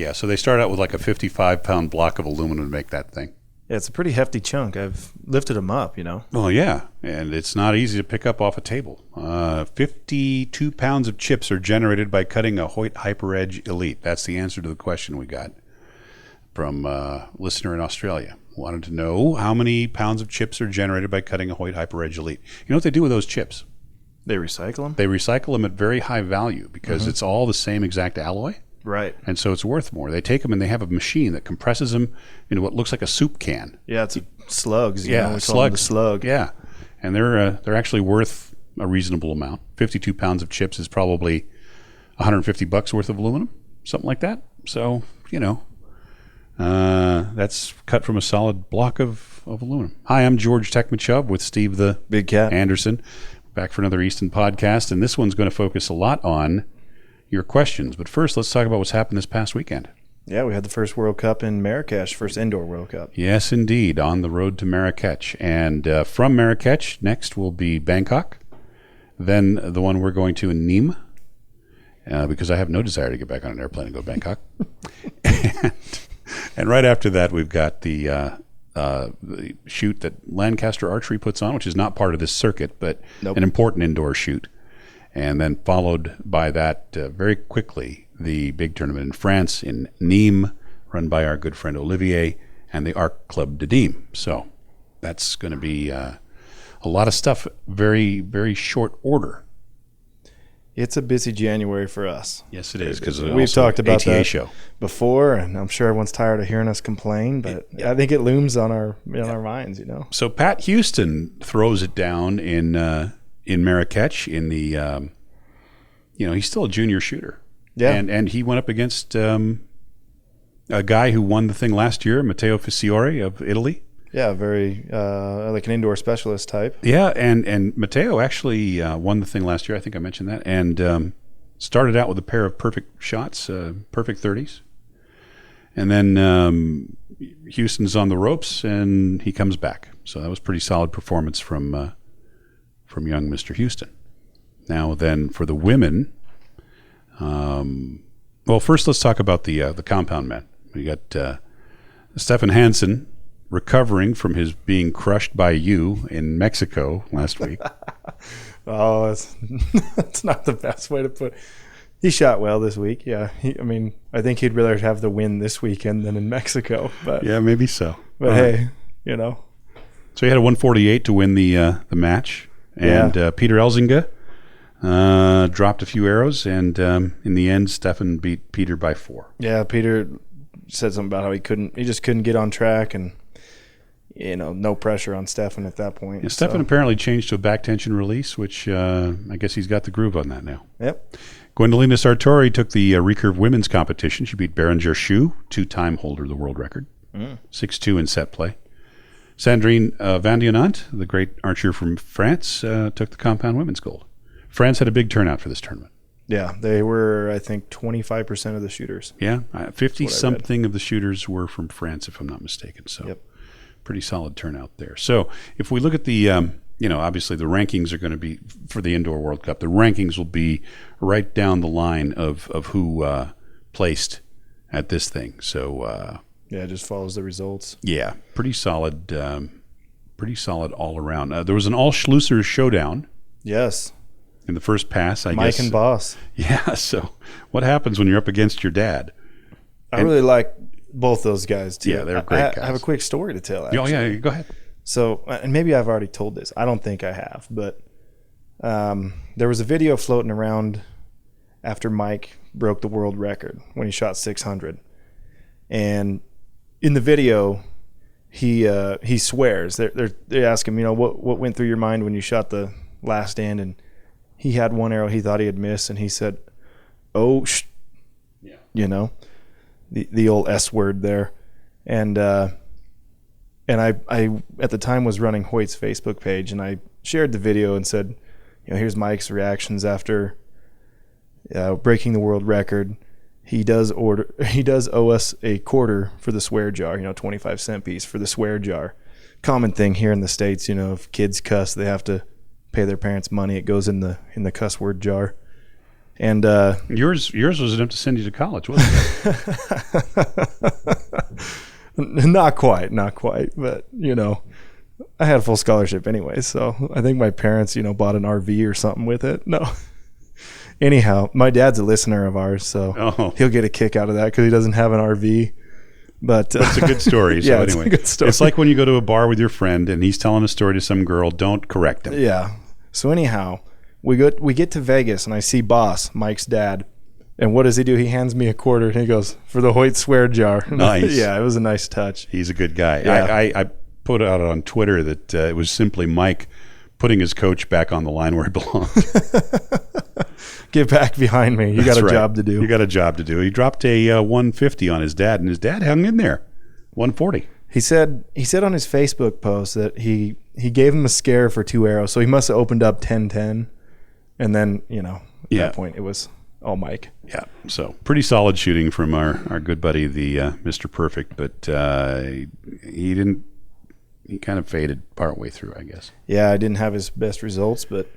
Yeah, so they start out with like a 55-pound block of aluminum to make that thing. Yeah, it's a pretty hefty chunk. I've lifted them up, Well, yeah, and it's not easy to pick up off a table. 52 pounds of chips are generated by cutting a Hoyt HyperEdge Elite. That's the answer to the question we got from a listener in Australia. Wanted to know how many pounds of chips are generated by cutting a Hoyt HyperEdge Elite. You know what they do with those chips? They recycle them? They recycle them at very high value because it's all the same exact alloy. Right. And so it's worth more. They take them and they have a machine that compresses them into what looks like a soup can. Yeah, it's slugs. We call them slugs. the slug. Yeah, and they're actually worth a reasonable amount. 52 pounds of chips is probably $150 worth of aluminum, something like that. So that's cut from a solid block of aluminum. Hi, I'm George Tekmitchov with Steve the Big Cat Anderson, back for another Easton podcast, and this one's going to focus a lot on your questions. But first, let's talk about what's happened this past weekend. Yeah, we had the first World Cup in Marrakesh, first indoor World Cup. Yes, indeed, on the road to Marrakesh. And from Marrakesh, next will be Bangkok, then the one we're going to in Nîmes, because I have no desire to get back on an airplane and go to Bangkok. and right after that, we've got the shoot that Lancaster Archery puts on, which is not part of this circuit, but an important indoor shoot. And then followed by that very quickly, the big tournament in France, in Nîmes, run by our good friend Olivier, and the Arc Club de Nîmes. So that's going to be a lot of stuff, very, very short order. It's a busy January for us. Yes, it is, because we've talked about ATA that show before, and I'm sure everyone's tired of hearing us complain, but I think it looms on our minds, So Pat Houston throws it down in Marrakesh in the, he's still a junior shooter. Yeah. And he went up against a guy who won the thing last year, Matteo Fissiore of Italy. Yeah, very like an indoor specialist type. Yeah, and Matteo actually won the thing last year. I think I mentioned that. And started out with a pair of perfect shots, perfect 30s. And then Houston's on the ropes, and he comes back. So that was pretty solid performance from young Mr. Houston. Now then, for the women, first let's talk about the compound men. We got Stefan Hansen recovering from his being crushed by you in Mexico last week. That's not the best way to put it. He shot well this week, yeah. I think he'd rather have the win this weekend than in Mexico. But yeah, maybe so. But hey, So he had a 148 to win the match. And Peter Elzinga dropped a few arrows, and in the end, Stefan beat Peter by 4. Yeah, Peter said something about how he just couldn't get on track, and no pressure on Stefan at that point. Yeah, Stefan apparently changed to a back tension release, which I guess he's got the groove on that now. Yep. Gwendolina Sartori took the recurve women's competition. She beat Berenger Schuh, 2-time holder of the world record, 6-2 in set play. Sandrine Vandionant, the great archer from France, took the compound women's gold. France had a big turnout for this tournament. Yeah, they were, I think, 25% of the shooters. Yeah, 50-something of the shooters were from France, if I'm not mistaken. So pretty solid turnout there. So if we look at the, obviously the rankings are going to be, for the Indoor World Cup, the rankings will be right down the line of who placed at this thing. So yeah, it just follows the results. Yeah, pretty solid all around. There was an all-Schlusser showdown. Yes. In the first pass, I guess. Mike and Boss. Yeah, so what happens when you're up against your dad? I really like both those guys, too. Yeah, they're great guys. I have a quick story to tell, actually. Oh, yeah, go ahead. So, and maybe I've already told this. I don't think I have, but there was a video floating around after Mike broke the world record when he shot 600. And in the video, he swears. They ask him, what went through your mind when you shot the last stand? And he had one arrow he thought he had missed, and he said, "Oh, yeah." The old S word there. And I at the time was running Hoyt's Facebook page, and I shared the video and said, here's Mike's reactions after breaking the world record. He does owe us a quarter for the swear jar, 25-cent piece for the swear jar. Common thing here in the States, if kids cuss, they have to pay their parents money. It goes in the cuss word jar. And yours was enough to send you to college, wasn't it? Not quite, but I had a full scholarship anyway, so I think my parents, bought an RV or something with it. No. Anyhow, my dad's a listener of ours, so he'll get a kick out of that because he doesn't have an RV. But it's a good story. So yeah, anyway, it's a good story. It's like when you go to a bar with your friend and he's telling a story to some girl, don't correct him. Yeah. So anyhow, we get to Vegas and I see Boss, Mike's dad. And what does he do? He hands me a quarter and he goes, "For the Hoyt swear jar." Nice. Yeah, it was a nice touch. He's a good guy. Yeah. I put out on Twitter that it was simply Mike putting his coach back on the line where he belonged. Get back behind me. You got a job to do. You got a job to do. He dropped a 150 on his dad, and his dad hung in there. 140. He said on his Facebook post that he gave him a scare for 2 arrows, so he must have opened up 10-10, and then at that point it was all Mike. Yeah, so pretty solid shooting from our good buddy, the Mr. Perfect, but he didn't. He kind of faded partway through, I guess. Yeah, I didn't have his best results, but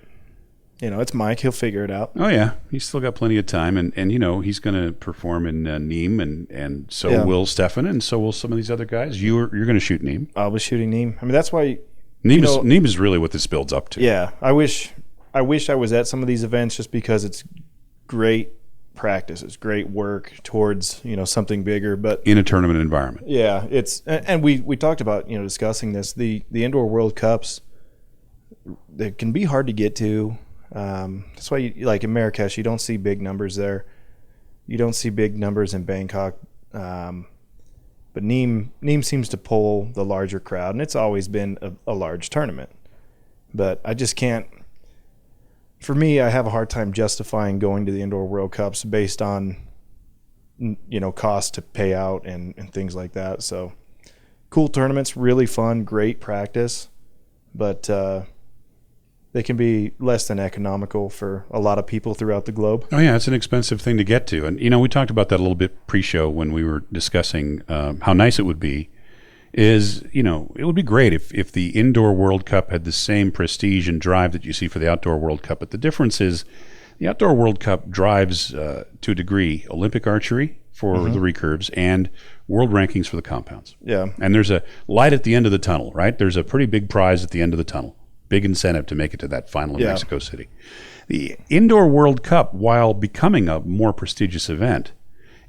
it's Mike. He'll figure it out. Oh yeah, he's still got plenty of time, and he's going to perform in Nîmes, and so will Stefan, and so will some of these other guys. You're going to shoot Nîmes. I'll be shooting Nîmes. I mean, that's why Nîmes is really what this builds up to. Yeah, I wish I was at some of these events just because it's great practice, it's great work towards something bigger, but in a tournament environment. Yeah, and we talked about discussing this. The indoor World Cups, they can be hard to get to. That's why like in Marrakesh, you don't see big numbers there. You don't see big numbers in Bangkok, but Nîmes seems to pull the larger crowd, and it's always been a large tournament. But I just can't. For me, I have a hard time justifying going to the indoor World Cups based on cost to pay out and things like that. So cool tournaments, really fun, great practice, but they can be less than economical for a lot of people throughout the globe. Oh yeah, it's an expensive thing to get to, and we talked about that a little bit pre-show when we were discussing how nice it would be. It would be great if the indoor World Cup had the same prestige and drive that you see for the outdoor World Cup. But the difference is the outdoor World Cup drives, to a degree, Olympic archery for the recurves and world rankings for the compounds. Yeah. And there's a light at the end of the tunnel, right? There's a pretty big prize at the end of the tunnel. Big incentive to make it to that final in Mexico City. The indoor World Cup, while becoming a more prestigious event,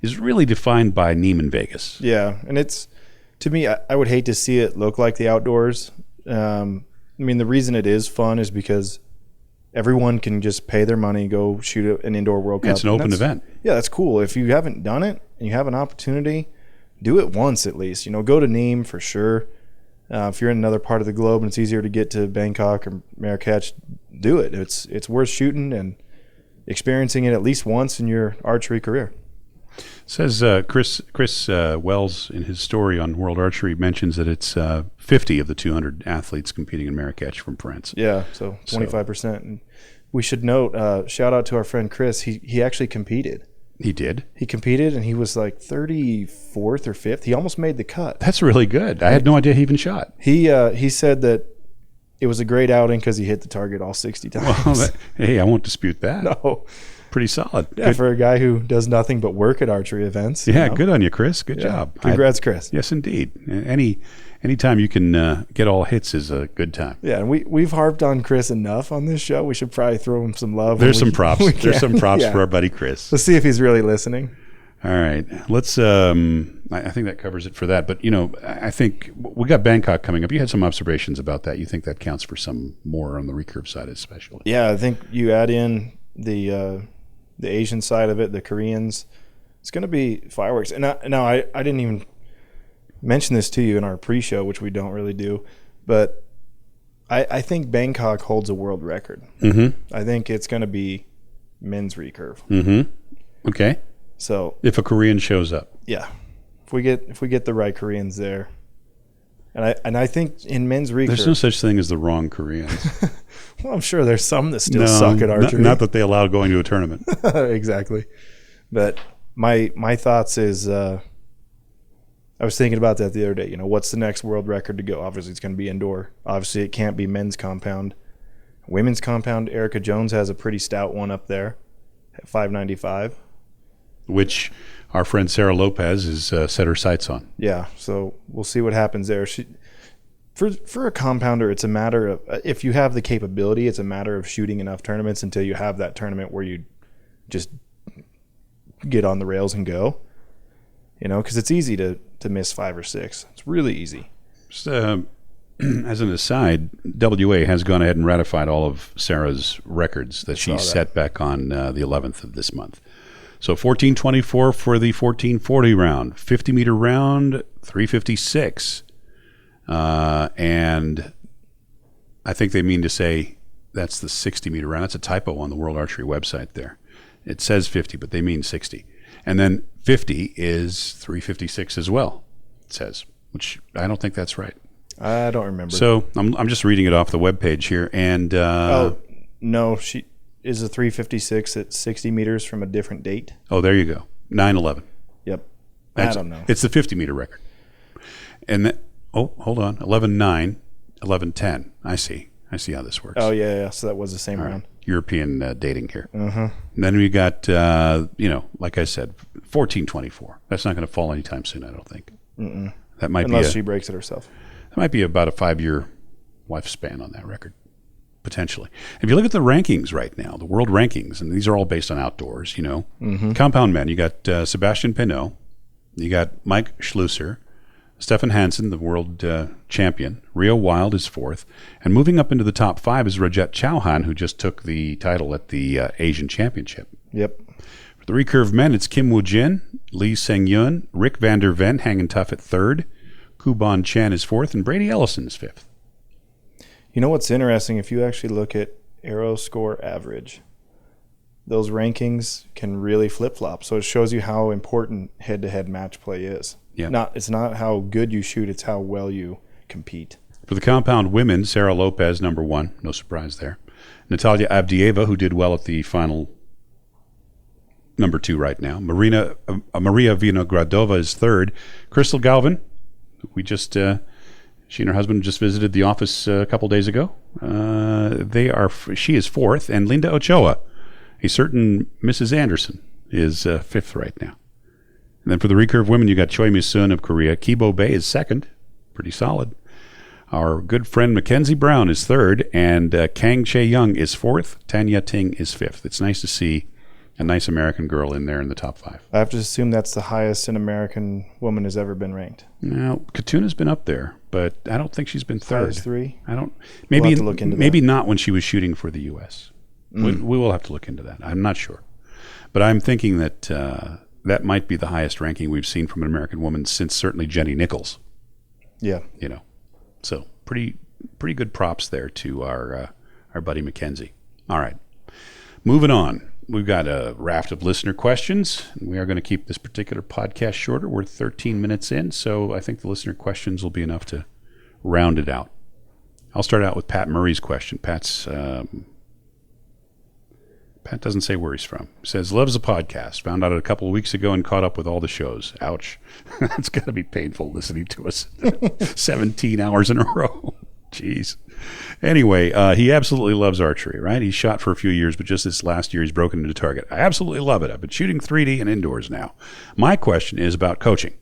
is really defined by Nîmes and Vegas. Yeah, and it's... To me, I would hate to see it look like the outdoors. The reason it is fun is because everyone can just pay their money, go shoot an indoor World Cup. It's an open event. Yeah, that's cool. If you haven't done it and you have an opportunity, do it once at least. Go to Nîmes for sure. If you're in another part of the globe and it's easier to get to Bangkok or Marrakesh, do it. It's worth shooting and experiencing it at least once in your archery career. Says Chris Wells in his story on World Archery mentions that it's 50 of the 200 athletes competing in Marrakesh from France. Yeah, so 25%. And we should note, shout out to our friend Chris. He actually competed. He did? He competed, and he was like 34th or 5th. He almost made the cut. That's really good. I had no idea he even shot. He said that it was a great outing because he hit the target all 60 times. Well, hey, I won't dispute that. No. Pretty solid. Yeah, for a guy who does nothing but work at archery events. Yeah, good on you, Chris. Good job. Congrats, Chris. Yes, indeed. Anytime you can get all hits is a good time. Yeah, and we've harped on Chris enough on this show. We should probably throw him some love. There's some props. There's some props for our buddy Chris. Let's see if he's really listening. All right. Let's I think that covers it for that. But I think we got Bangkok coming up. You had some observations about that. You think that counts for some more on the recurve side especially? Yeah, I think you add in the Asian side of it, the Koreans, it's going to be fireworks. And I didn't even mention this to you in our pre-show, which we don't really do, but I think Bangkok holds a world record. Mm-hmm. I think it's going to be men's recurve. Mm-hmm. Okay. So if a Korean shows up, yeah, if we get the right Koreans there, and I think in men's recurve, there's no such thing as the wrong Koreans. Well, I'm sure there's some that still suck at archery. Not that they allow going to a tournament. Exactly. But my thoughts is I was thinking about that the other day. What's the next world record to go? Obviously, it's going to be indoor. Obviously, it can't be men's compound. Women's compound, Erica Jones has a pretty stout one up there. at 595. Which our friend Sarah Lopez has set her sights on. Yeah, so we'll see what happens there. For a compounder, it's a matter of, if you have the capability, it's a matter of shooting enough tournaments until you have that tournament where you just get on the rails and go. Because it's easy to miss 5 or 6. It's really easy. Just, as an aside, WA has gone ahead and ratified all of Sarah's records that she set back on the 11th of this month. So 1424 for the 1440 round, 50-meter round, 356. And I think they mean to say that's the 60-meter round. That's a typo on the World Archery website there. It says 50, but they mean 60. And then 50 is 356 as well, it says, which I don't think that's right. I don't remember. So I'm just reading it off the webpage here. And no, she is a 356 at 60 meters from a different date. Oh, there you go. 9/11. Yep. I don't know. It's the 50-meter record. And hold on. 11/9, 11/10. I see how this works. Oh, yeah. So that was the same round. European dating here. Uh-huh. And then we got, like I said, 1424. That's not going to fall anytime soon, I don't think. Mm-mm. That might Unless she breaks it herself. That might be about a 5-year lifespan on that record, potentially. If you look at the rankings right now, the world rankings, and these are all based on outdoors, Mm-hmm. Compound men, you got Sebastian Pinot, you got Mike Schlusser, Stefan Hansen, the world champion. Rio Wild is 4th. And moving up into the top 5 is Rajat Chauhan, who just took the title at the Asian Championship. Yep. For the recurve men, it's Kim Woo-jin, Lee Seng-yun, Rick van der Ven hanging tough at 3rd. Kuban Chen is 4th, and Brady Ellison is 5th. You know what's interesting? If you actually look at Aero Score Average, those rankings can really flip-flop. So it shows you how important head-to-head match play is. Yeah. It's not how good you shoot, it's how well you compete. For the compound women, Sarah Lopez, number 1. No surprise there. Natalia Avdieva, who did well at the final, number 2 right now. Maria Vinogradova is 3rd. Crystal Galvin, we just she and her husband just visited the office a couple days ago. She is 4th, and Linda Ochoa, a certain Mrs. Anderson, is 5th right now. And then for the recurve women, you got Choi Mi-sun of Korea. Kibo Bae is 2nd, pretty solid. Our good friend Mackenzie Brown is 3rd, and Kang Chae-young is 4th. Tanya Ting is 5th. It's nice to see a nice American girl in there in the top 5. I have to assume that's the highest an American woman has ever been ranked. Now, Katuna's been up there, but I don't think she's been 3rd. Size 3? I don't. We'll Maybe have to look into maybe that. not when she was shooting for the U.S. We will have to look into that. I'm not sure, but I'm thinking that that might be the highest ranking we've seen from an American woman since certainly Jenny Nichols. Yeah. So pretty good props there to our buddy Mackenzie. All right, moving on. We've got a raft of listener questions. We are going to keep this particular podcast shorter. We're 13 minutes in, so I think the listener questions will be enough to round it out. I'll start out with Pat Murray's question. Pat doesn't say where he's from. He says, loves the podcast. Found out it a couple of weeks ago and caught up with all the shows. Ouch. It's got to be painful listening to us 17 hours in a row. Jeez. Anyway, he absolutely loves archery, right? He's shot for a few years, but just this last year he's broken into target. I absolutely love it. I've been shooting 3D and indoors now. My question is about coaching.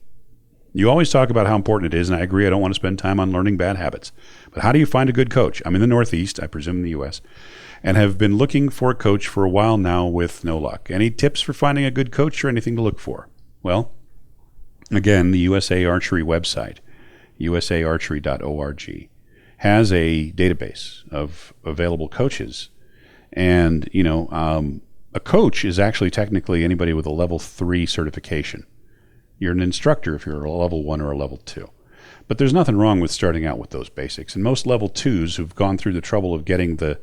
You always talk about how important it is, and I agree I don't want to spend time on learning bad habits. But how do you find a good coach? I'm in the Northeast, I presume in the U.S., and have been looking for a coach for a while now with no luck. Any tips for finding a good coach or anything to look for? Well, again, the USA Archery website, usaarchery.org, has a database of available coaches. And, a coach is actually technically anybody with a level 3 certification. You're an instructor if you're a level 1 or a level 2. But there's nothing wrong with starting out with those basics. And most level 2s who've gone through the trouble of getting the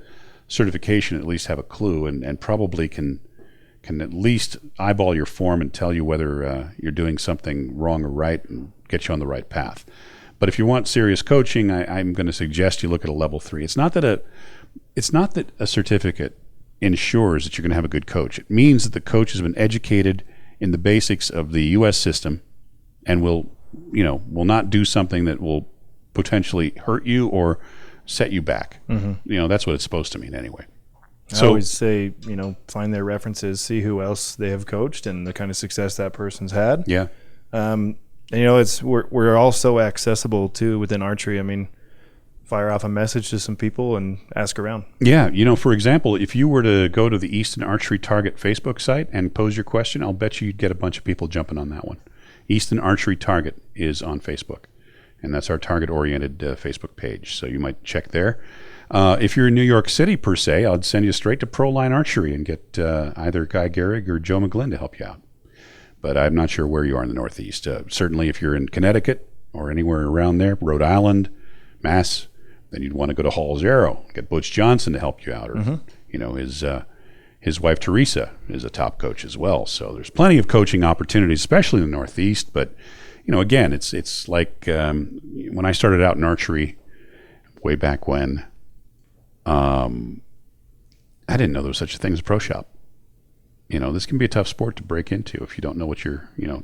certification at least have a clue and probably can at least eyeball your form and tell you whether you're doing something wrong or right and get you on the right path. But if you want serious coaching, I'm going to suggest you look at a level 3. It's not that a certificate ensures that you're going to have a good coach. It means that the coach has been educated in the basics of the U.S. system and will not do something that will potentially hurt you or set you back. Mm-hmm. That's what it's supposed to mean anyway. I always say, find their references, see who else they have coached and the kind of success that person's had. Yeah. And we're all so accessible too within archery. I mean, fire off a message to some people and ask around. Yeah. For example, if you were to go to the Easton Archery Target Facebook site and pose your question, I'll bet you'd get a bunch of people jumping on that one. Easton Archery Target is on Facebook, and that's our target-oriented Facebook page. So you might check there. If you're in New York City, per se, I'd send you straight to Proline Archery and get either Guy Gehrig or Joe McGlynn to help you out. But I'm not sure where you are in the Northeast. Certainly if you're in Connecticut or anywhere around there, Rhode Island, Mass., then you'd want to go to Hall's Arrow, get Butch Johnson to help you out. Or, his wife Teresa is a top coach as well. So there's plenty of coaching opportunities, especially in the Northeast. But, again, it's like when I started out in archery way back when, I didn't know there was such a thing as a pro shop. This can be a tough sport to break into if you don't know what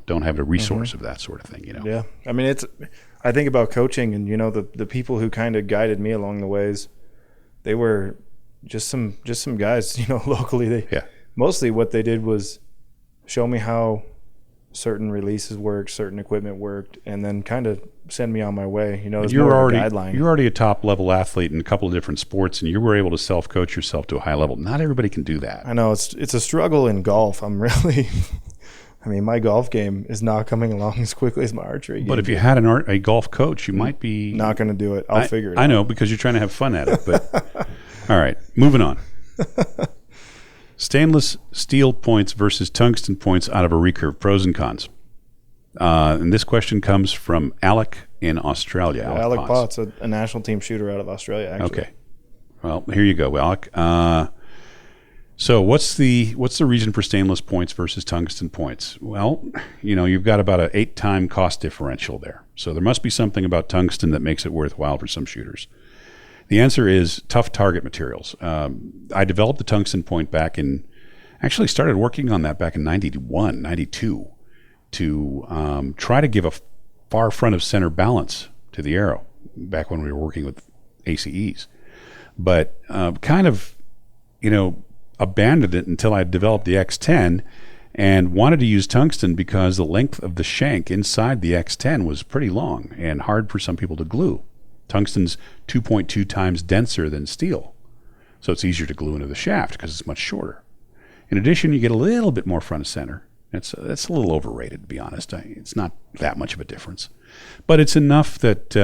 don't have a resource of that sort of thing, Yeah. I mean, I think about coaching and, the people who kind of guided me along the ways, they were just some guys, locally. Mostly what they did was show me how certain releases worked, certain equipment worked, and then kind of send me on my way. You're already a top level athlete in a couple of different sports, and you were able to self coach yourself to a high level. Not everybody can do that. I know it's a struggle in golf. I'm really, my golf game is not coming along as quickly as my archery game. But if you had a golf coach, you might be not going to do it. I'll figure it out. I know, because you're trying to have fun at it. But all right, moving on. Stainless steel points versus tungsten points out of a recurve, pros and cons. And this question comes from Alec in Australia. Alec Potts, a national team shooter out of Australia, actually. Okay. Well, here you go, Alec. So what's the reason for stainless points versus tungsten points? Well, you've got about an 8-time cost differential there. So there must be something about tungsten that makes it worthwhile for some shooters. The answer is tough target materials. I developed the tungsten point actually started working on that back in 91, 92 to try to give a far front of center balance to the arrow back when we were working with ACEs. But abandoned it until I developed the X10 and wanted to use tungsten because the length of the shank inside the X10 was pretty long and hard for some people to glue. Tungsten's 2.2 times denser than steel, so it's easier to glue into the shaft because it's much shorter. In addition, you get a little bit more front of center. That's a little overrated, to be honest. It's not that much of a difference, but it's enough that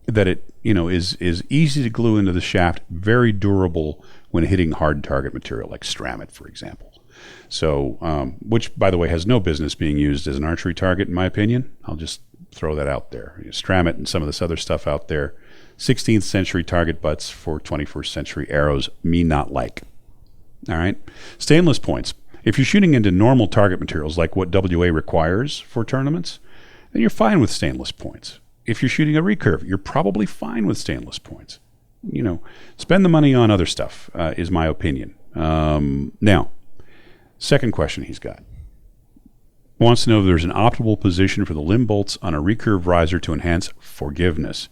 it is easy to glue into the shaft, very durable when hitting hard target material like Stramit, for example. So, which by the way has no business being used as an archery target, in my opinion. I'll just throw that out there. Stramit and some of this other stuff out there, 16th century target butts for 21st century arrows, me not like. All right. Stainless points. If you're shooting into normal target materials like what WA requires for tournaments, then you're fine with stainless points. If you're shooting a recurve, you're probably fine with stainless points. Spend the money on other stuff, is my opinion. Now, second question he's got. Wants to know if there's an optimal position for the limb bolts on a recurve riser to enhance forgiveness.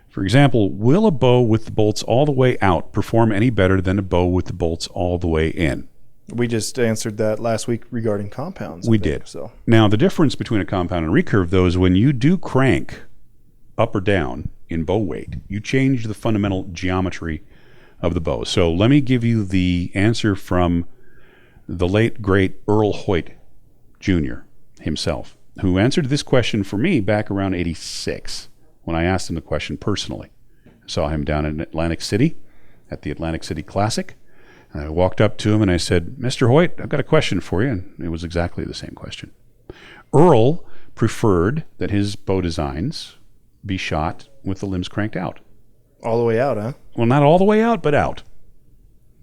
For example, will a bow with the bolts all the way out perform any better than a bow with the bolts all the way in? We just answered that last week regarding compounds. We did. So now the difference between a compound and a recurve, though, is when you do crank up or down in bow weight, you change the fundamental geometry of the bow. So let me give you the answer from the late, great Earl Hoyt Jr. himself, who answered this question for me back around 86 when I asked him the question personally. I saw him down in Atlantic City at the Atlantic City Classic. And I walked up to him and I said, Mr. Hoyt, I've got a question for you. And it was exactly the same question. Earl preferred that his bow designs be shot with the limbs cranked out. All the way out, huh? Well, not all the way out, but out.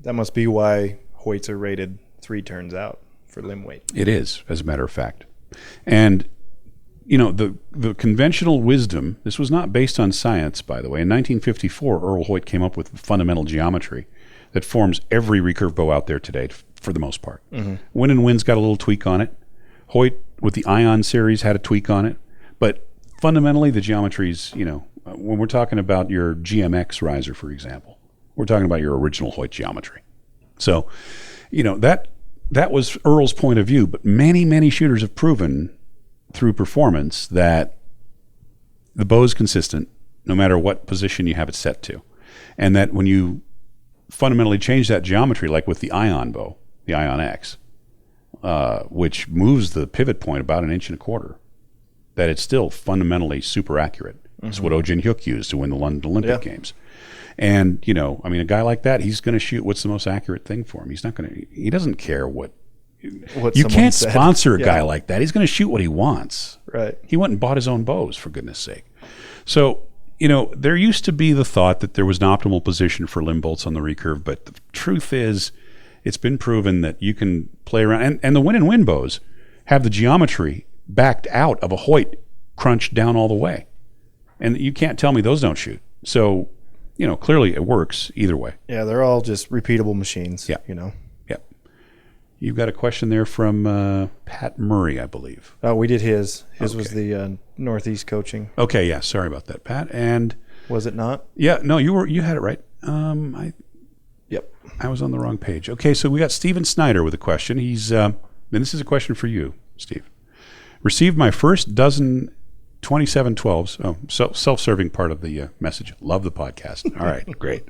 That must be why Hoyts are rated 3 turns out for limb weight. It is, as a matter of fact. And, the conventional wisdom, this was not based on science, by the way. In 1954, Earl Hoyt came up with fundamental geometry that forms every recurve bow out there today, for the most part. Mm-hmm. Win and Win's got a little tweak on it. Hoyt, with the Ion series, had a tweak on it. But fundamentally, the geometry's, when we're talking about your GMX riser, for example, we're talking about your original Hoyt geometry. So, that was Earl's point of view, but many, many shooters have proven through performance that the bow is consistent no matter what position you have it set to. And that when you fundamentally change that geometry, like with the Ion bow, the Ion X, which moves the pivot point about 1.25 inches, that it's still fundamentally super accurate. It's what Oh Jin-hyuk used to win the London Olympic Games. And, a guy like that, he's going to shoot what's the most accurate thing for him. He doesn't care what you can't said. Sponsor a guy like that. He's going to shoot what he wants. Right. He went and bought his own bows, for goodness sake. So, there used to be the thought that there was an optimal position for limb bolts on the recurve, but the truth is it's been proven that you can play around. And the win-and-win bows have the geometry backed out of a Hoyt crunched down all the way. And you can't tell me those don't shoot. So, clearly it works either way. Yeah, they're all just repeatable machines. Yeah. Yep. You've got a question there from Pat Murray, I believe. Oh, we did his. His was the Northeast coaching. Okay, yeah. Sorry about that, Pat. And was it not? Yeah, no, you had it right. Yep. I was on the wrong page. Okay, so we got Steven Snyder with a question. He's and this is a question for you, Steve. Received my first dozen 2712s. Oh, self-serving part of the message. Love the podcast. All right, great.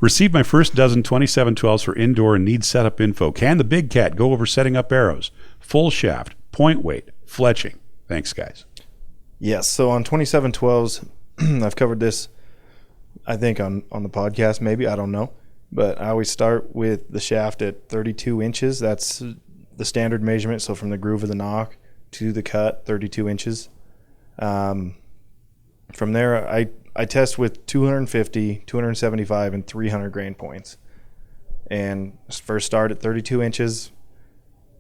Received my first dozen 2712s for indoor and need setup info. Can the Big Cat go over setting up arrows? Full shaft, point weight, fletching. Thanks, guys. Yes, so on 2712s, I've covered this, I think, on the podcast maybe. I don't know. But I always start with the shaft at 32 inches. That's the standard measurement. So from the groove of the nock to the cut, 32 inches. From there, I test with 250, 275, and 300 grain points. And first start at 32 inches,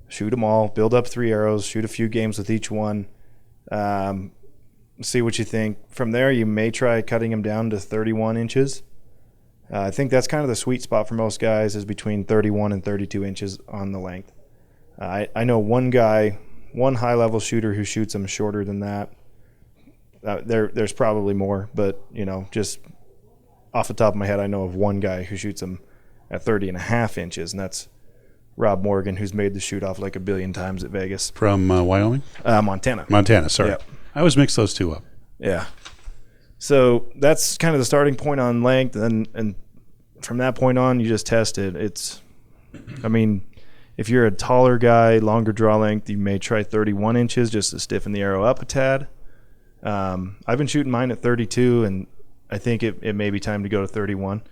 shoot them all, build up 3 arrows, shoot a few games with each one, see what you think. From there, you may try cutting them down to 31 inches. I think that's kind of the sweet spot for most guys, is between 31 and 32 inches on the length. I know one guy, one high-level shooter who shoots them shorter than that. There's probably more, but, just off the top of my head, I know of one guy who shoots them at 30.5 inches, and that's Rob Morgan, who's made the shoot off like 1 billion times at Vegas. From Wyoming? Montana. Montana, sorry. Yep. I always mix those two up. Yeah. So that's kind of the starting point on length, and from that point on, you just test it. If you're a taller guy, longer draw length, you may try 31 inches just to stiffen the arrow up a tad. I've been shooting mine at 32, and I think it may be time to go to 31.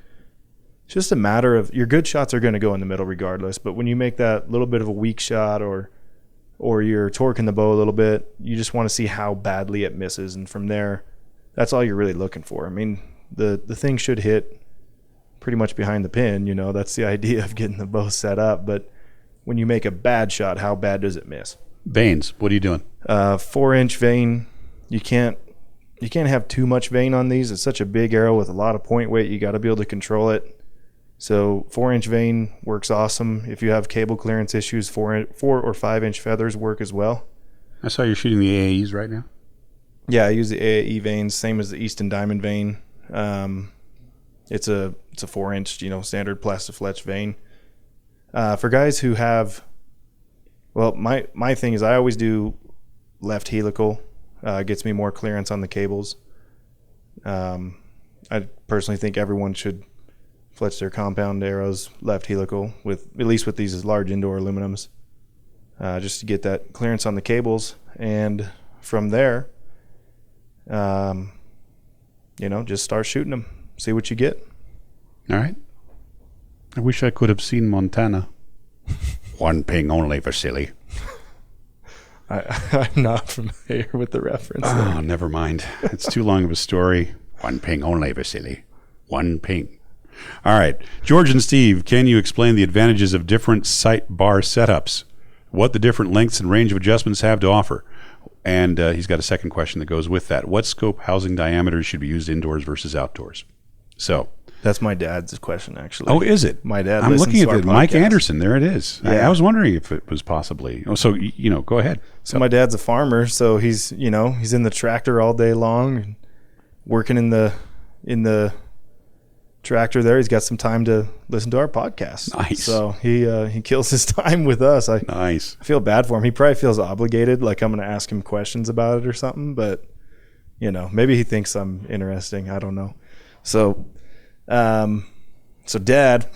It's just a matter of, your good shots are going to go in the middle regardless, but when you make that little bit of a weak shot or you're torquing the bow a little bit, you just want to see how badly it misses, and from there, that's all you're really looking for. The thing should hit pretty much behind the pin, that's the idea of getting the bow set up, but when you make a bad shot, how bad does it miss? Vanes, what are you doing? 4-inch vane. You can't have too much vane on these. It's such a big arrow with a lot of point weight. You got to be able to control it. So 4-inch vane works awesome. If you have cable clearance issues, 4 or 5-inch feathers work as well. I saw you're shooting the AAEs right now. Yeah, I use the AAE vanes, same as the Easton Diamond vane. It's a 4-inch, standard Plastifletch vane. For guys who have, my thing is I always do left helical. Gets me more clearance on the cables. I personally think everyone should fletch their compound arrows left helical, at least with these large indoor aluminums, just to get that clearance on the cables. And from there, just start shooting them, see what you get. All right. I wish I could have seen Montana. One ping only, Vasily. I'm not familiar with the reference. Oh, never mind. It's too long of a story. One ping only, Vasily. One ping. All right. George and Steve, can you explain the advantages of different sight bar setups? What the different lengths and range of adjustments have to offer? And he's got a second question that goes with that. What scope housing diameters should be used indoors versus outdoors? So that's my dad's question, actually. Oh, is it? My dad. I'm looking at it. Mike Anderson. There it is. Yeah. I was wondering if it was possibly. Oh, so go ahead. So my dad's a farmer, so he's he's in the tractor all day long, working in the tractor there. He's got some time to listen to our podcast. Nice. So he kills his time with us. Nice. I feel bad for him. He probably feels obligated, like I'm going to ask him questions about it or something. But maybe he thinks I'm interesting. I don't know. So, Dad,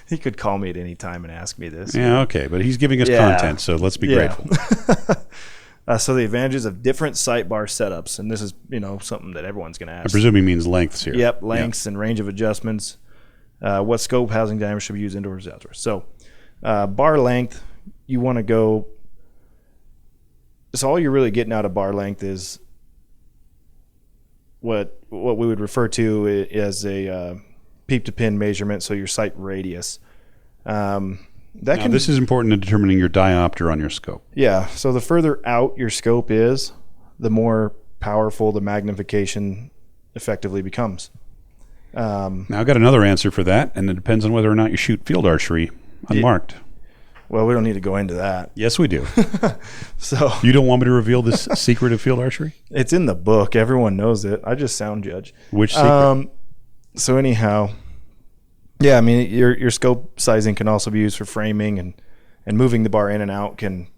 he could call me at any time and ask me this. Yeah, okay, but he's giving us content, so let's be grateful. So the advantages of different sight bar setups, and this is something that everyone's going to ask. I presume he means lengths here. Yep, lengths and range of adjustments. What scope, housing diameter should be used indoors, outdoors. So bar length, you want to go. So all you're really getting out of bar length is what we would refer to as a peep to pin measurement. So your sight radius. This is important in determining your diopter on your scope. Yeah. So the further out your scope is, the more powerful the magnification effectively becomes. Now I've got another answer for that, and it depends on whether or not you shoot field archery unmarked. Well, we don't need to go into that. Yes, we do. So you don't want me to reveal this secret of field archery? It's in the book. Everyone knows it. I just sound judge. Which secret? So anyhow, yeah, I mean, your scope sizing can also be used for framing, and moving the bar in and out can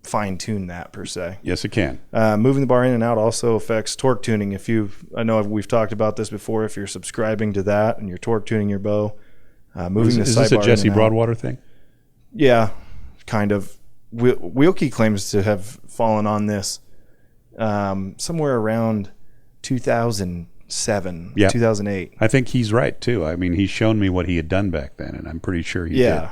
fine tune that per se. Yes, it can. Moving the bar in and out also affects torque tuning. I know we've talked about this before. If you're subscribing to that and you're torque tuning your bow, moving the sight bar in and out. Is this a Jesse Broadwater thing? Yeah, kind of. Wilkie claims to have fallen on this somewhere around 2007, 2008. I think he's right too. I mean, he's shown me what he had done back then, and I'm pretty sure he did.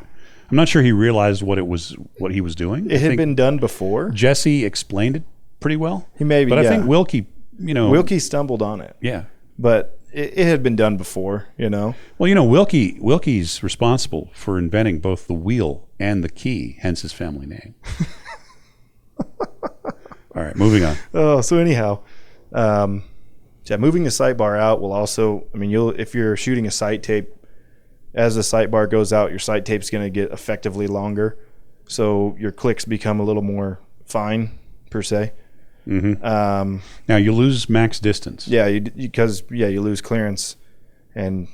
I'm not sure he realized what he was doing. It had been done before. Jesse explained it pretty well. He maybe, but I think Wilkie, Wilkie stumbled on it. Yeah, but it had been done before. Well, Wilkie's responsible for inventing both the wheel and the key, hence his family name. All right, moving on. Oh, so anyhow, moving the sight bar out will also. I mean, if you're shooting a sight tape, as the sight bar goes out, your sight tape's going to get effectively longer, so your clicks become a little more fine per se. Mm-hmm. Now you lose max distance. Yeah, because you lose clearance, and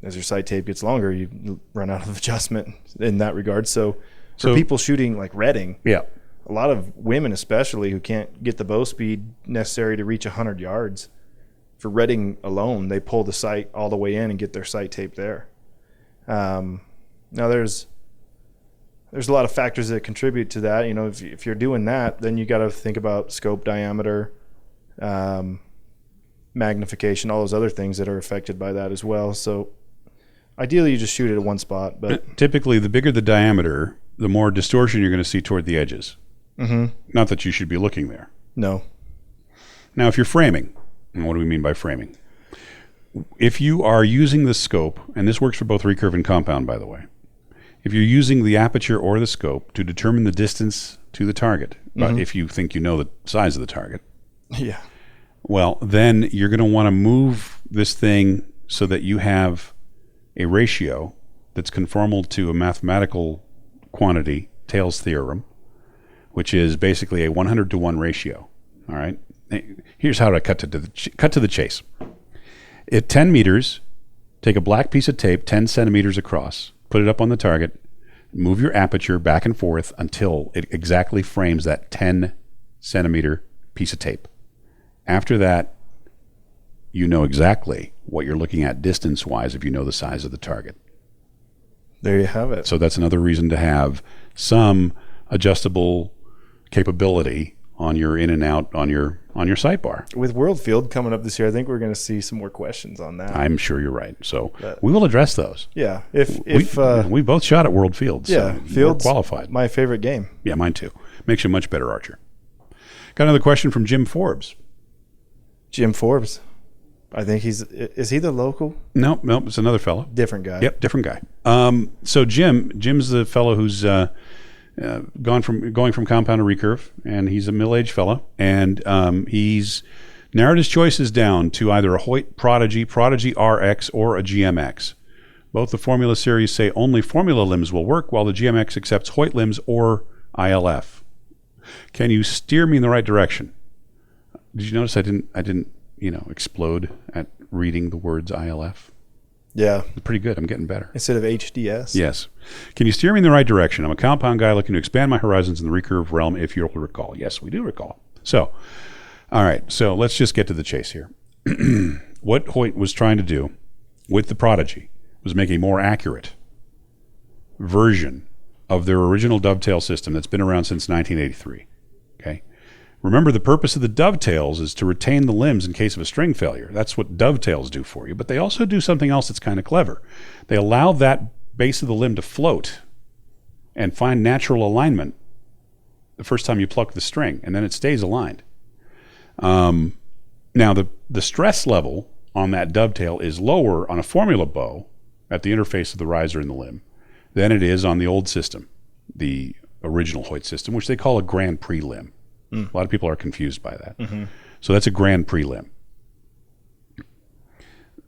as your sight tape gets longer, you run out of adjustment in that regard. So for people shooting like redding, a lot of women especially who can't get the bow speed necessary to reach 100 yards, for redding alone, they pull the sight all the way in and get their sight tape there. Now there's a lot of factors that contribute to that. If you're doing that, then you got to think about scope diameter, magnification, all those other things that are affected by that as well. So ideally you just shoot it at one spot, but typically the bigger the diameter, the more distortion you're going to see toward the edges. Mm-hmm. Not that you should be looking there. No. Now, if you're framing, and what do we mean by framing? If you are using the scope, and this works for both recurve and compound, by the way, if you're using the aperture or the scope to determine the distance to the target, but if you think you know the size of the target, well, then you're going to want to move this thing so that you have a ratio that's conformal to a mathematical quantity, Taylor's theorem, which is basically a 100-to-1 ratio. All right. Here's how to cut to the chase. At 10 meters, take a black piece of tape 10 centimeters across, put it up on the target, move your aperture back and forth until it exactly frames that 10 centimeter piece of tape. After that, you know exactly what you're looking at distance-wise if you know the size of the target. There you have it. So that's another reason to have some adjustable capability on your in and out on your sight bar. With World Field coming up this year, I think we're going to see some more questions on that. I'm sure you're right. So we will address those. Yeah. We both shot at World Field. So Field's qualified. My favorite game. Yeah, mine too. Makes you a much better archer. Got another question from Jim Forbes. Jim Forbes. I think is he the local? No, it's another fellow. Different guy. Yep, different guy. So Jim's the fellow who's going from compound to recurve, and he's a middle-aged fellow, and he's narrowed his choices down to either a Hoyt Prodigy RX, or a GMX. Both the Formula series say only Formula limbs will work, while the GMX accepts Hoyt limbs or ILF. Can you steer me in the right direction? Did you notice I didn't explode at reading the words ILF? Yeah. Pretty good. I'm getting better. Instead of HDS? Yes. Can you steer me in the right direction? I'm a compound guy looking to expand my horizons in the recurve realm, if you'll recall. Yes, we do recall. So, all right. So let's just get to the chase here. What Hoyt was trying to do with the Prodigy was make a more accurate version of their original dovetail system that's been around since 1983. Okay? Remember, the purpose of the dovetails is to retain the limbs in case of a string failure. That's what dovetails do for you. But they also do something else that's kind of clever. They allow that base of the limb to float and find natural alignment the first time you pluck the string, and then it stays aligned. Now, the stress level on that dovetail is lower on a formula bow at the interface of the riser and the limb than it is on the old system, the original Hoyt system, which they call a Grand Prix limb. A lot of people are confused by that. So that's a Grand Prix limb.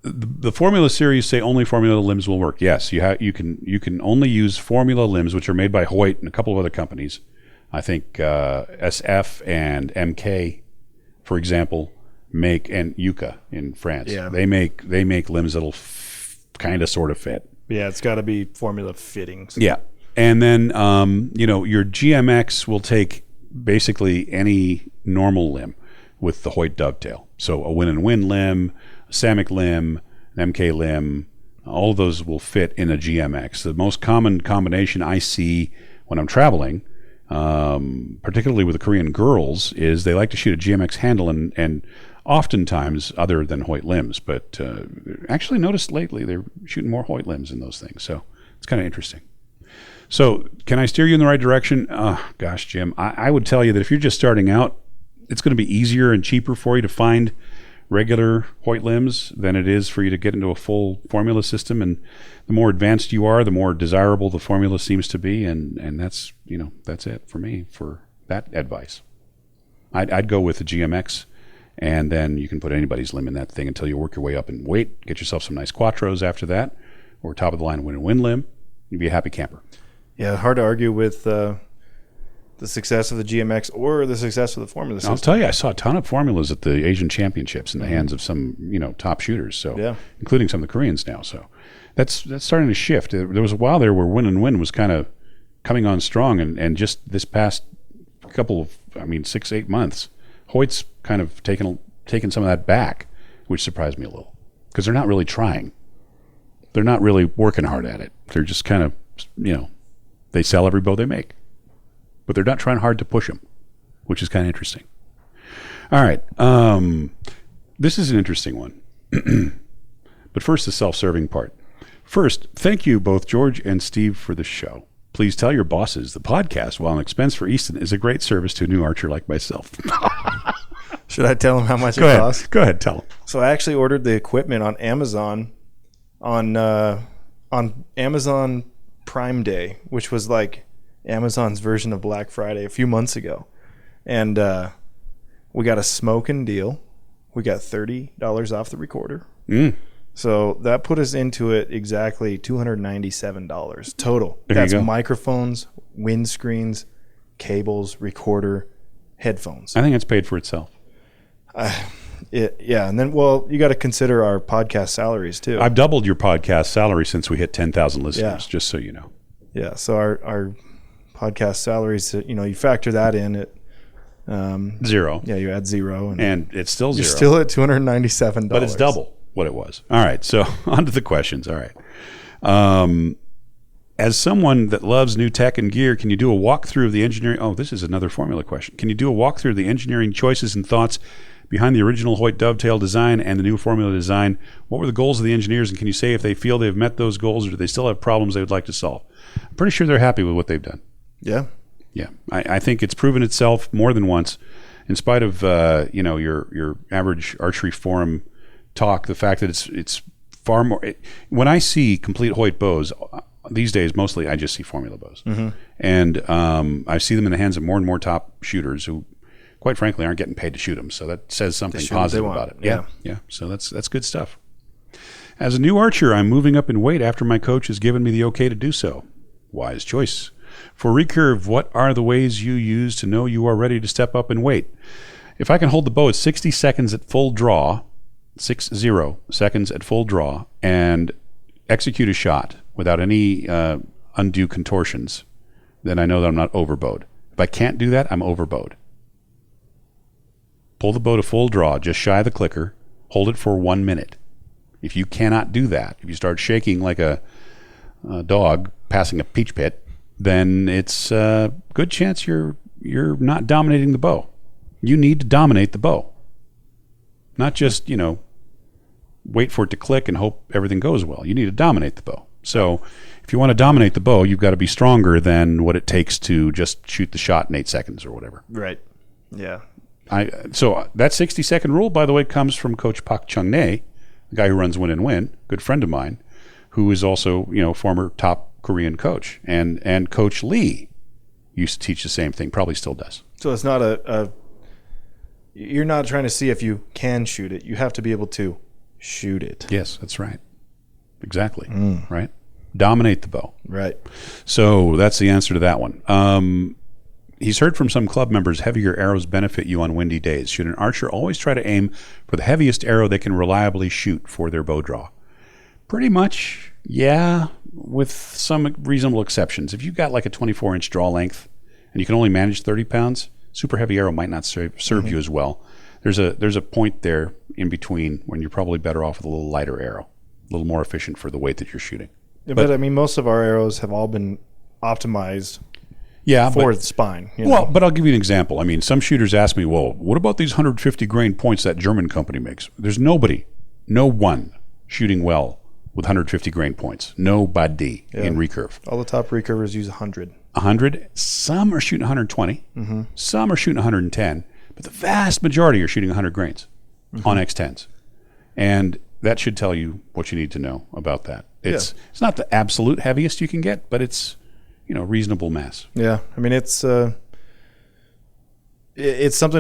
The formula series say only formula limbs will work. Yes, you can only use formula limbs, which are made by Hoyt and a couple of other companies. I think SF and MK, for example, and Yuka in France. Yeah. They make limbs that'll kind of sort of fit. Yeah, it's got to be formula fittings. Yeah, and then your GMX will take basically any normal limb with the Hoyt dovetail. So a Win and Win limb, a Samick limb, an MK limb, all of those will fit in a GMX. The most common combination I see when I'm traveling, particularly with the Korean girls, is they like to shoot a GMX handle and oftentimes other than Hoyt limbs. But actually noticed lately they're shooting more Hoyt limbs in those things. So it's kind of interesting. So can I steer you in the right direction? Gosh, Jim, I would tell you that if you're just starting out, it's going to be easier and cheaper for you to find regular Hoyt limbs than it is for you to get into a full formula system. And the more advanced you are, the more desirable the formula seems to be. And that's it for me for that advice. I'd go with the GMX, and then you can put anybody's limb in that thing until you work your way up in weight, get yourself some nice quattros after that, or top of the line Win and Win limb. You'd be a happy camper. Yeah, hard to argue with the success of the GMX or the success of the formula system. I'll tell you, I saw a ton of formulas at the Asian Championships in the hands of some, top shooters. So, yeah, including some of the Koreans now. So, that's starting to shift. There was a while there where Win and Win was kind of coming on strong, and just this past couple of, 6-8 months, Hoyt's kind of taken some of that back, which surprised me a little because they're not really trying. They're not really working hard at it. They're just kind of, they sell every bow they make. But they're not trying hard to push them, which is kind of interesting. All right. This is an interesting one. But first, the self-serving part. First, thank you both George and Steve for the show. Please tell your bosses the podcast, while an expense for Easton, is a great service to a new archer like myself. Should I tell them how much it costs? Go ahead, tell them. So I actually ordered the equipment on Amazon on Amazon Prime Day, which was like Amazon's version of Black Friday a few months ago. And we got a smoking deal. We got $30 off the recorder. So that put us into it exactly $297 total. That's microphones, windscreens, cables, recorder, headphones. I think it's paid for itself. Yeah, and then, you got to consider our podcast salaries too. I've doubled your podcast salary since we hit 10,000 listeners, just so you know. Yeah, so our podcast salaries, you factor that in at zero. Yeah, you add zero, and it's still zero. You're still at $297, but it's double what it was. All right, so on to the questions. All right. As someone that loves new tech and gear, can you do a walkthrough of the engineering? Oh, this is another formula question. Can you do a walkthrough of the engineering choices and thoughts behind the original Hoyt dovetail design and the new formula design? What were the goals of the engineers, and can you say if they feel they've met those goals, or do they still have problems they would like to solve? I'm pretty sure they're happy with what they've done. Yeah. I think it's proven itself more than once, in spite of your average archery forum talk. The fact that it's far more. When I see complete Hoyt bows these days, mostly I just see formula bows, and I see them in the hands of more and more top shooters who, quite frankly, aren't getting paid to shoot them. So that says something positive about it. Yeah. So that's good stuff. As a new archer, I'm moving up in weight after my coach has given me the okay to do so. Wise choice. For recurve, what are the ways you use to know you are ready to step up in weight? If I can hold the bow at 60 seconds at full draw, 60 seconds at full draw, and execute a shot without any undue contortions, then I know that I'm not overbowed. If I can't do that, I'm overbowed. Pull the bow to full draw, just shy of the clicker, hold it for 1 minute. If you cannot do that, if you start shaking like a dog passing a peach pit, then it's a good chance you're not dominating the bow. You need to dominate the bow. Not just, wait for it to click and hope everything goes well. You need to dominate the bow. So if you want to dominate the bow, you've got to be stronger than what it takes to just shoot the shot in 8 seconds or whatever. Right. Yeah. So that 60-second rule, by the way, comes from Coach Pak Chung-nae, the guy who runs Win and Win, good friend of mine, who is also, former top Korean coach. And Coach Lee used to teach the same thing, probably still does. So it's not you're not trying to see if you can shoot it. You have to be able to shoot it. Yes, that's right. Exactly. Right? Dominate the bow. Right. So that's the answer to that one. He's heard from some club members heavier arrows benefit you on windy days. Should an archer always try to aim for the heaviest arrow they can reliably shoot for their bow draw? Pretty much, yeah, with some reasonable exceptions. If you've got like a 24-inch draw length and you can only manage 30 pounds, super heavy arrow might not serve you as well. There's a point there in between when you're probably better off with a little lighter arrow, a little more efficient for the weight that you're shooting. Yeah, but I mean, most of our arrows have all been optimized for the spine. But I'll give you an example. I mean, some shooters ask me, well, what about these 150 grain points that German company makes? There's no one shooting well with 150 grain points. Nobody in recurve. All the top recurvers use 100. 100. Some are shooting 120. Mm-hmm. Some are shooting 110. But the vast majority are shooting 100 grains on X10s. And that should tell you what you need to know about that. It's not the absolute heaviest you can get, but it's reasonable mass. Yeah, I mean it's something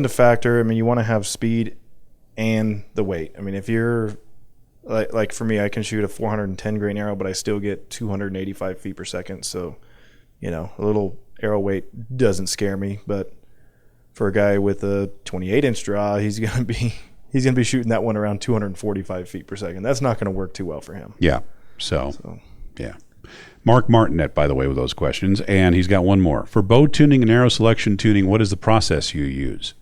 to factor. I mean, you want to have speed and the weight. I mean, if you're like for me, I can shoot a 410 grain arrow, but I still get 285 feet per second. So, a little arrow weight doesn't scare me. But for a guy with a 28-inch draw, he's gonna be shooting that one around 245 feet per second. That's not going to work too well for him. Yeah. So yeah. Mark Martinet, by the way, with those questions, and he's got one more. For bow tuning and arrow selection tuning, what is the process you use?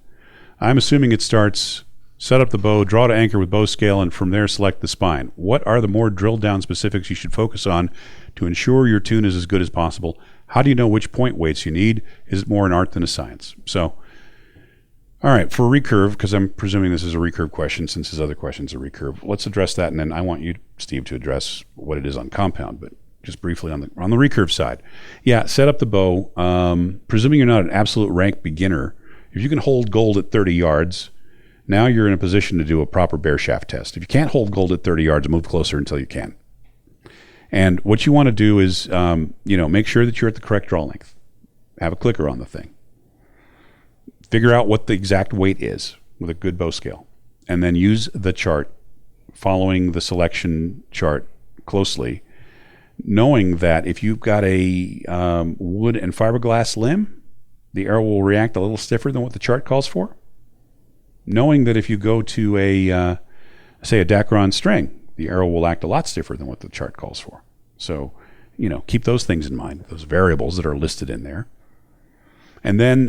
I'm assuming it starts, set up the bow, draw to anchor with bow scale, and from there select the spine. What are the more drilled down specifics you should focus on to ensure your tune is as good as possible? How do you know which point weights you need? Is it more an art than a science? So, all right, for recurve, because I'm presuming this is a recurve question since his other question's a recurve, let's address that, and then I want you, Steve, to address what it is on compound, but just briefly on the recurve side. Yeah, set up the bow. Presuming you're not an absolute rank beginner, if you can hold gold at 30 yards, now you're in a position to do a proper bare shaft test. If you can't hold gold at 30 yards, move closer until you can. And what you want to do is, make sure that you're at the correct draw length. Have a clicker on the thing. Figure out what the exact weight is with a good bow scale. And then use the chart, following the selection chart closely, knowing that if you've got a wood and fiberglass limb, the arrow will react a little stiffer than what the chart calls for. Knowing that if you go to a Dacron string, the arrow will act a lot stiffer than what the chart calls for. So, keep those things in mind, those variables that are listed in there. And then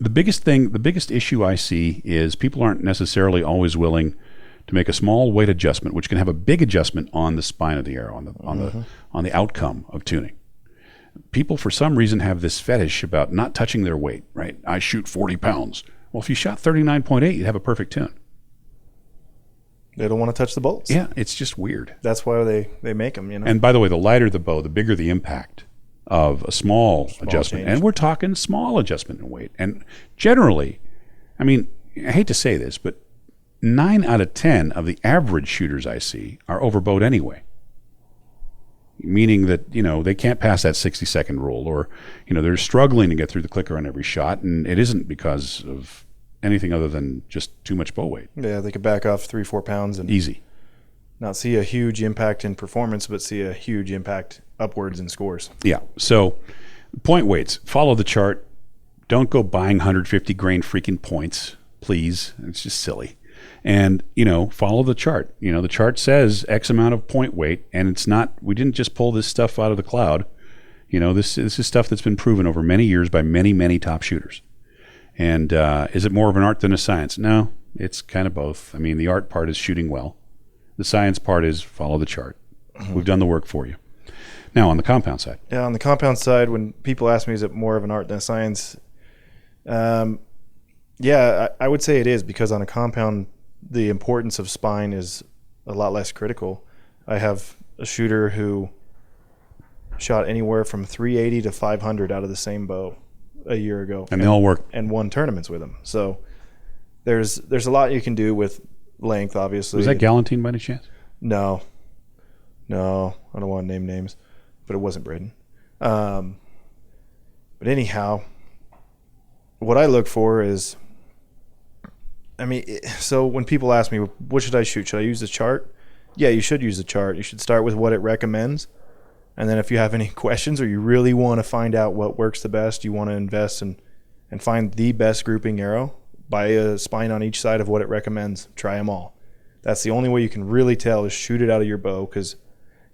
the biggest issue I see is people aren't necessarily always willing to make a small weight adjustment, which can have a big adjustment on the spine of the arrow, on the outcome of tuning. People, for some reason, have this fetish about not touching their weight, right? I shoot 40 pounds. Well, if you shot 39.8, you'd have a perfect tune. They don't want to touch the bolts. Yeah, it's just weird. That's why they make them, And by the way, the lighter the bow, the bigger the impact of a small adjustment. Change. And we're talking small adjustment in weight. And generally, I mean, I hate to say this, but 9 out of 10 of the average shooters I see are overbowed anyway. Meaning that, they can't pass that 60-second rule, or, they're struggling to get through the clicker on every shot, and it isn't because of anything other than just too much bow weight. Yeah, they could back off 3-4 pounds and easy. Not see a huge impact in performance, but see a huge impact upwards in scores. Yeah. So point weights, follow the chart. Don't go buying 150 grain freaking points, please. It's just silly. And, follow the chart. The chart says X amount of point weight, and we didn't just pull this stuff out of the cloud. This is stuff that's been proven over many years by many, many top shooters. And is it more of an art than a science? No, it's kind of both. I mean, the art part is shooting well. The science part is follow the chart. Mm-hmm. We've done the work for you. Now, on the compound side. Yeah, on the compound side, when people ask me, is it more of an art than a science? Yeah, I would say it is, because on a compound, the importance of spine is a lot less critical. I have a shooter who shot anywhere from 380 to 500 out of the same bow a year ago. And they all work. And won tournaments with him. So there's a lot you can do with length, obviously. Was that Galantine by any chance? No, I don't want to name names, but it wasn't Braden. But anyhow, what I look for is, so when people ask me, what should I shoot? Should I use the chart? Yeah, you should use the chart. You should start with what it recommends. And then if you have any questions, or you really want to find out what works the best, you want to invest and find the best grouping arrow, buy a spine on each side of what it recommends. Try them all. That's the only way you can really tell, is shoot it out of your bow, because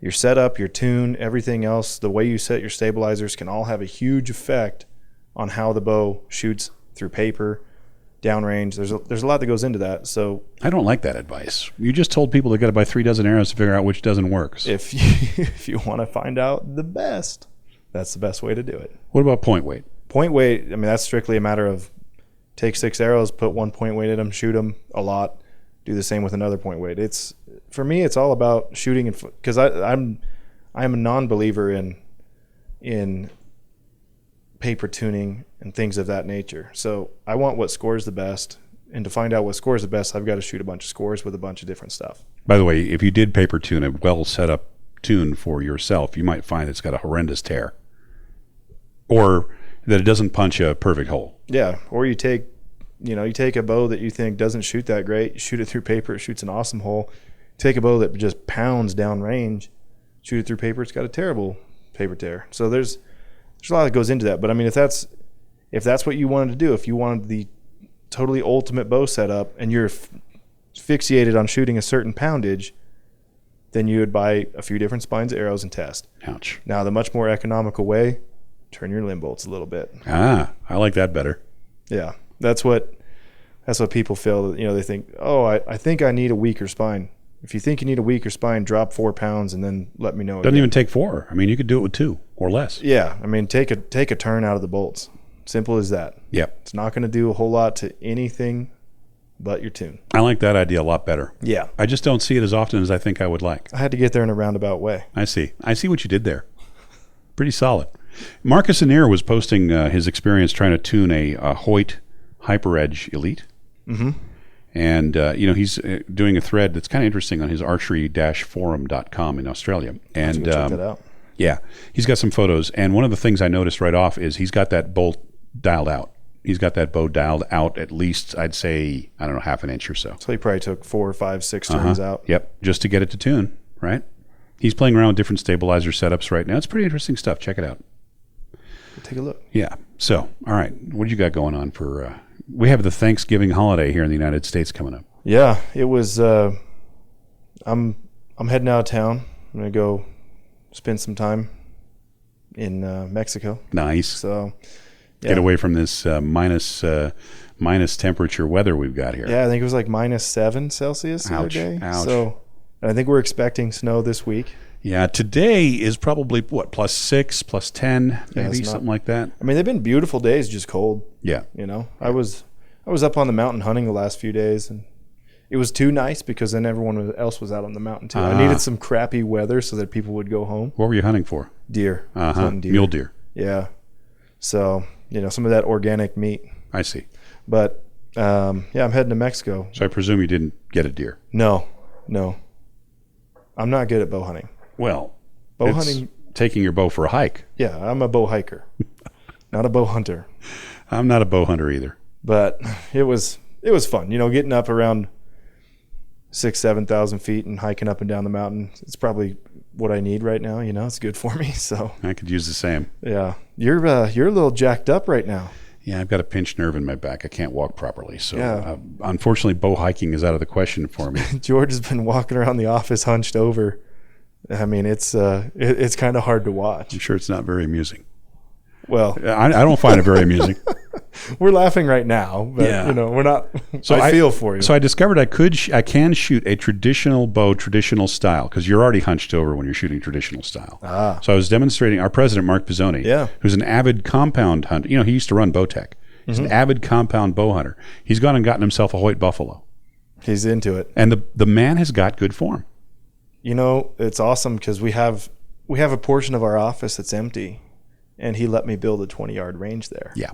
your setup, your tune, everything else, the way you set your stabilizers can all have a huge effect on how the bow shoots through paper, downrange. There's a lot that goes into that. So I don't like that advice. You just told people they got to buy 3 dozen arrows to figure out which dozen works. If you want to find out the best, that's the best way to do it. What about point weight? Point weight, that's strictly a matter of take 6 arrows, put 1 point weight in them, shoot them a lot, do the same with another point weight. For me, it's all about shooting, because I'm a non-believer in paper tuning and things of that nature. So I want what scores the best, and to find out what scores the best, I've got to shoot a bunch of scores with a bunch of different stuff. By the way, if you did paper tune a well set up tune for yourself, you might find it's got a horrendous tear, or that it doesn't punch a perfect hole. Yeah, or you take a bow that you think doesn't shoot that great, shoot it through paper, it shoots an awesome hole. Take a bow that just pounds down range, shoot it through paper, it's got a terrible paper tear. So there's a lot that goes into that. But if that's what you wanted to do, if you wanted the totally ultimate bow setup and you're fixated on shooting a certain poundage, then you would buy a few different spines of arrows and test. Ouch. Now, the much more economical way, turn your limb bolts a little bit. I like that better. Yeah, that's what people feel. They think, I think I need a weaker spine. If you think you need a weaker spine, drop 4 pounds and then let me know. Doesn't even take 4. You could do it with 2 or less. Yeah, take a turn out of the bolts. Simple as that. Yep. It's not going to do a whole lot to anything but your tune. I like that idea a lot better. Yeah. I just don't see it as often as I think I would like. I had to get there in a roundabout way. I see what you did there. Pretty solid. Marcus Anir was posting his experience trying to tune a Hoyt HyperEdge Elite. Mm-hmm. And, he's doing a thread that's kind of interesting on his archery-forum.com in Australia. And check that out. Yeah, he's got some photos. And one of the things I noticed right off is he's got that bolt dialed out. He's got that bow dialed out at least, I'd say, half an inch or so. So he probably took 4, 5, 6 turns out. Yep, just to get it to tune, right? He's playing around with different stabilizer setups right now. It's pretty interesting stuff. Check it out. Take a look. Yeah. So, all right, what do you got going on for... we have the Thanksgiving holiday here in the United States coming up. Yeah, it was. I'm heading out of town. I'm gonna go spend some time in Mexico. Nice. So get away from this minus temperature weather we've got here. Yeah, I think it was like -7 Celsius the other day. Ouch. So I think we're expecting snow this week. Yeah, today is probably +6, +10, maybe something like that. They've been beautiful days, just cold. Yeah. I was up on the mountain hunting the last few days, and it was too nice because then everyone else was out on the mountain too. I needed some crappy weather so that people would go home. What were you hunting for? Deer. Deer. Mule deer. Yeah. So, some of that organic meat. I see. But, I'm heading to Mexico. So I presume you didn't get a deer. No. I'm not good at bow hunting. Well, bow hunting, taking your bow for a hike. Yeah, I'm a bow hiker, not a bow hunter. I'm not a bow hunter either. But it was fun, getting up around 6,000-7,000 feet and hiking up and down the mountain. It's probably what I need right now. It's good for me. So I could use the same. Yeah, you're a little jacked up right now. Yeah, I've got a pinched nerve in my back. I can't walk properly. So Yeah. Unfortunately, bow hiking is out of the question for me. George has been walking around the office hunched over. I mean, it's kind of hard to watch. I'm sure it's not very amusing. Well, I don't find it very amusing. we're laughing right now, but Yeah. we're not. So I feel for you. So I discovered I can shoot a traditional bow, traditional style, because you're already hunched over when you're shooting traditional style. So I was demonstrating our president, Mark Pizzoni, who's an avid compound hunter. He used to run Bowtech. He's an avid compound bow hunter. He's gone and gotten himself a Hoyt Buffalo. He's into it. And the man has got good form. It's awesome because we have a portion of our office that's empty, and he let me build a 20-yard range there. Yeah.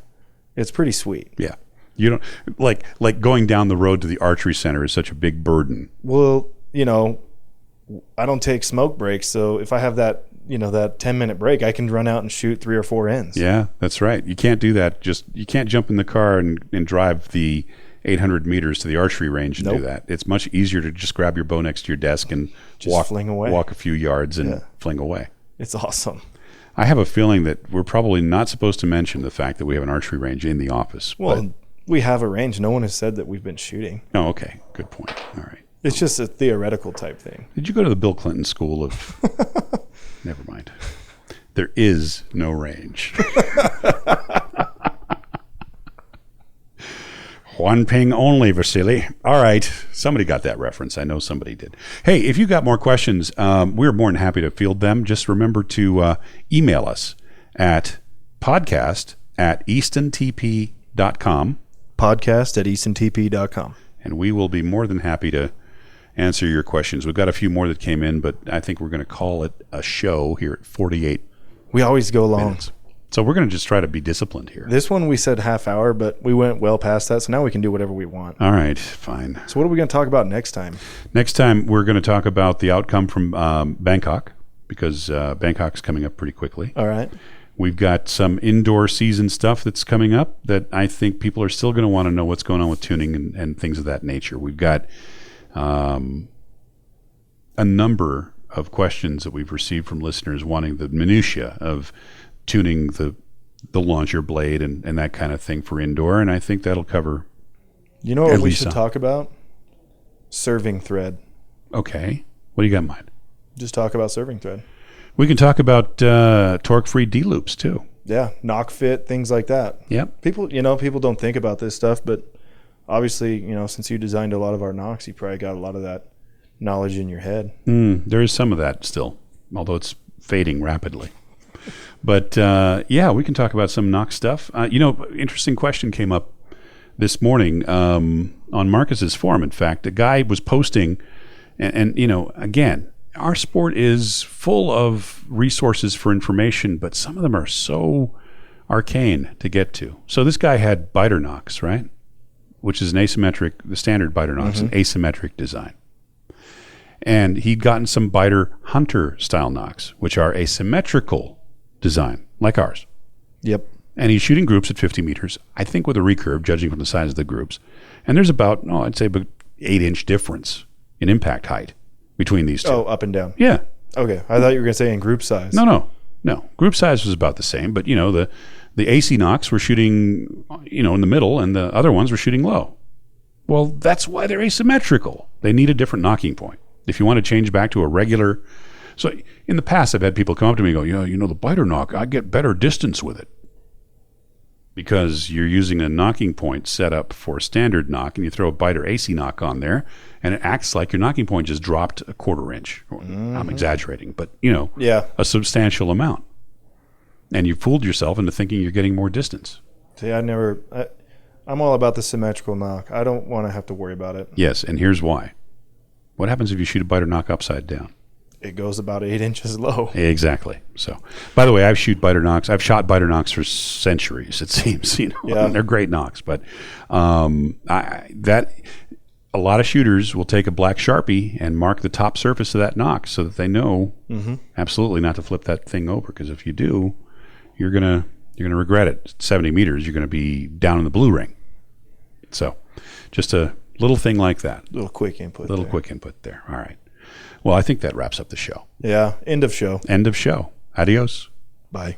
It's pretty sweet. Yeah. You don't like going down the road to the archery center is such a big burden. Well, I don't take smoke breaks, so if I have that 10-minute break, I can run out and shoot 3 or 4 ends. Yeah, that's right. You can't do that. You can't jump in the car and drive the 800 meters to the archery range and do that. It's much easier to just grab your bow next to your desk and just fling away. Walk a few yards and fling away. It's awesome. I have a feeling that we're probably not supposed to mention the fact that we have an archery range in the office. Well, we have a range. No one has said that we've been shooting. Oh, okay. Good point. All right. It's just a theoretical type thing. Did you go to the Bill Clinton School of... Never mind. There is no range. One ping only, Vasily. All right. Somebody got that reference. I know somebody did. Hey, if you got more questions, we're more than happy to field them. Just remember to email us at podcast@eastontp.com. Podcast@eastontp.com. And we will be more than happy to answer your questions. We've got a few more that came in, but I think we're going to call it a show here at 48 We always go long. minutes. So we're going to just try to be disciplined here. This one we said half hour, but we went well past that, so now we can do whatever we want. All right, fine. So what are we going to talk about next time? Next time, we're going to talk about the outcome from Bangkok, because Bangkok's coming up pretty quickly. All right. We've got some indoor season stuff that's coming up that I think people are still going to want to know what's going on with tuning and things of that nature. We've got a number of questions that we've received from listeners wanting the minutia of tuning the launcher blade and that kind of thing for indoor, and I think that'll cover. You know what we should talk about? Serving thread. Okay. What do you got in mind? Just talk about serving thread. We can talk about torque-free D-loops too. Yeah, knock fit, things like that. Yep. People don't think about this stuff, but obviously, since you designed a lot of our knocks, you probably got a lot of that knowledge in your head. There is some of that still, although it's fading rapidly. But we can talk about some knock stuff. Interesting question came up this morning on Marcus's forum. In fact, a guy was posting, and again, our sport is full of resources for information, but some of them are so arcane to get to. So this guy had biter knocks, right? Which is the standard biter knocks, an asymmetric design. And he'd gotten some biter hunter style knocks, which are asymmetrical design, like ours. Yep. And he's shooting groups at 50 meters, I think with a recurve, judging from the size of the groups. And there's about 8-inch difference in impact height between these two. Oh, up and down. Yeah. Okay. I thought you were going to say in group size. No. Group size was about the same, but the AC knocks were shooting, in the middle, and the other ones were shooting low. Well, that's why they're asymmetrical. They need a different knocking point. If you want to change back to a regular... So in the past, I've had people come up to me and go, the biter knock, I get better distance with it. Because you're using a knocking point set up for a standard knock, and you throw a biter AC knock on there, and it acts like your knocking point just dropped a 1/4 inch. I'm exaggerating, but, a substantial amount. And you fooled yourself into thinking you're getting more distance. See, I'm all about the symmetrical knock. I don't want to have to worry about it. Yes, and here's why. What happens if you shoot a biter knock upside down? It goes about 8 inches low. Exactly. So, by the way, I've shot biter knocks for centuries, it seems. They're great knocks, but a lot of shooters will take a black Sharpie and mark the top surface of that knock so that they know absolutely not to flip that thing over, because if you do, you're gonna regret it. At 70 meters, you're gonna be down in the blue ring. So, just a little thing like that. Little quick input there. All right. Well, I think that wraps up the show. Yeah. End of show. Adios. Bye.